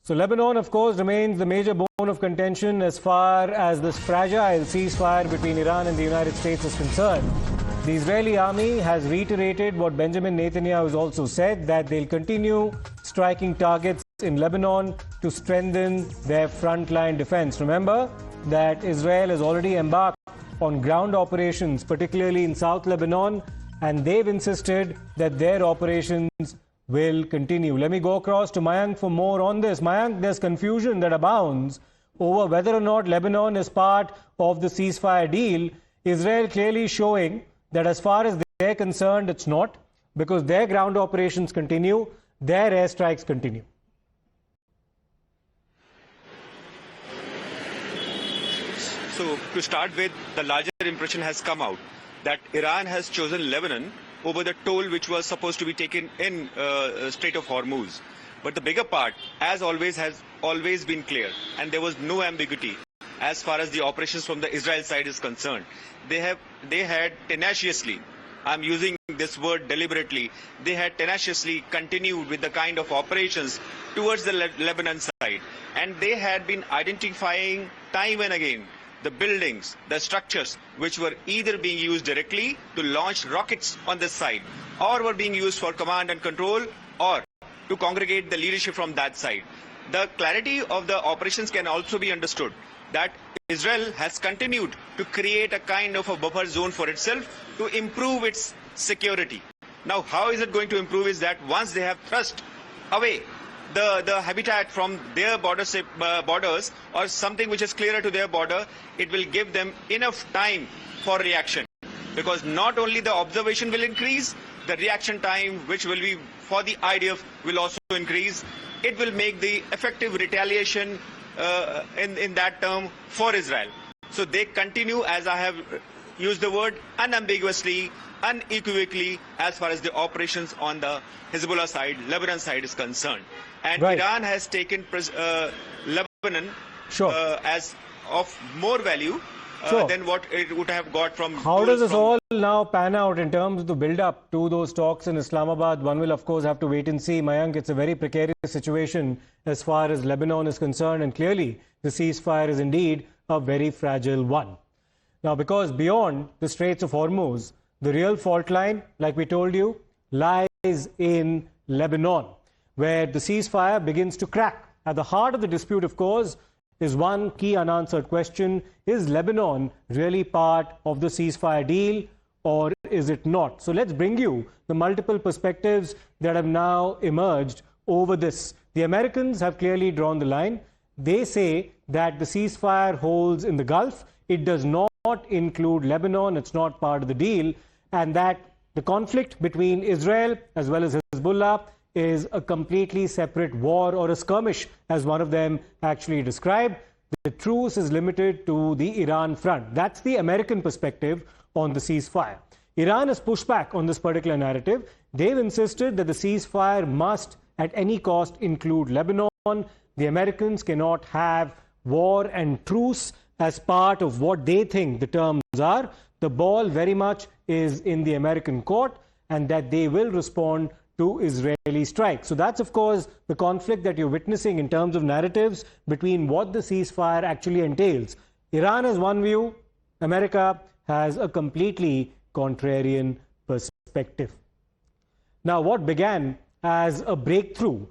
So Lebanon, of course, remains the major bone of contention as far as this fragile ceasefire between Iran and the United States is concerned. The Israeli army has reiterated what Benjamin Netanyahu has also said, that they'll continue striking targets in Lebanon to strengthen their frontline defense. Remember that Israel has already embarked on ground operations, particularly in South Lebanon, and they've insisted that their operations will continue. Let me go across to Mayank for more on this. Mayank, there's confusion that abounds over whether or not Lebanon is part of the ceasefire deal. Israel clearly showing that as far as they're concerned, it's not, because their ground operations continue, their airstrikes continue. So, to start with, the larger impression has come out that Iran has chosen Lebanon over the toll which was supposed to be taken in Strait of Hormuz. But the bigger part, as always, has always been clear, and there was no ambiguity as far as the operations from the Israel side is concerned. They had tenaciously, I'm using this word deliberately, they had tenaciously continued with the kind of operations towards the Lebanon side, and they had been identifying time and again the buildings, the structures which were either being used directly to launch rockets on this side, or were being used for command and control, or to congregate the leadership from that side. The clarity of the operations can also be understood that Israel has continued to create a kind of a buffer zone for itself to improve its security. Now, how is it going to improve is that once they have thrust away the habitat from their borders or something which is clearer to their border, it will give them enough time for reaction. Because not only the observation will increase, the reaction time which will be for the IDF will also increase. It will make the effective retaliation in that term for Israel. So they continue, as I have used the word, unambiguously, unequivocally as far as the operations on the Hezbollah side, Lebanon side is concerned. And right. Iran has taken Lebanon as of more value than what it would have got from... How does this all now pan out in terms of the build-up to those talks in Islamabad? One will, of course, have to wait and see. Mayank, it's a very precarious situation as far as Lebanon is concerned, and clearly the ceasefire is indeed a very fragile one. Now, because beyond the Straits of Hormuz, the real fault line, like we told you, lies in Lebanon, where the ceasefire begins to crack. At the heart of the dispute, of course, is one key unanswered question: is Lebanon really part of the ceasefire deal, or is it not? So let's bring you the multiple perspectives that have now emerged over this. The Americans have clearly drawn the line. They say that the ceasefire holds in the Gulf. It does not include Lebanon. It's not part of the deal. And that the conflict between Israel as well as Hezbollah is a completely separate war, or a skirmish, as one of them actually described. The truce is limited to the Iran front. That's the American perspective on the ceasefire. Iran has pushed back on this particular narrative. They've insisted that the ceasefire must, at any cost, include Lebanon. The Americans cannot have war and truce as part of what they think the terms are. The ball very much is in the American court, and that they will respond to Israeli strikes. So that's, of course, the conflict that you're witnessing in terms of narratives between what the ceasefire actually entails. Iran has one view, America has a completely contrarian perspective. Now, what began as a breakthrough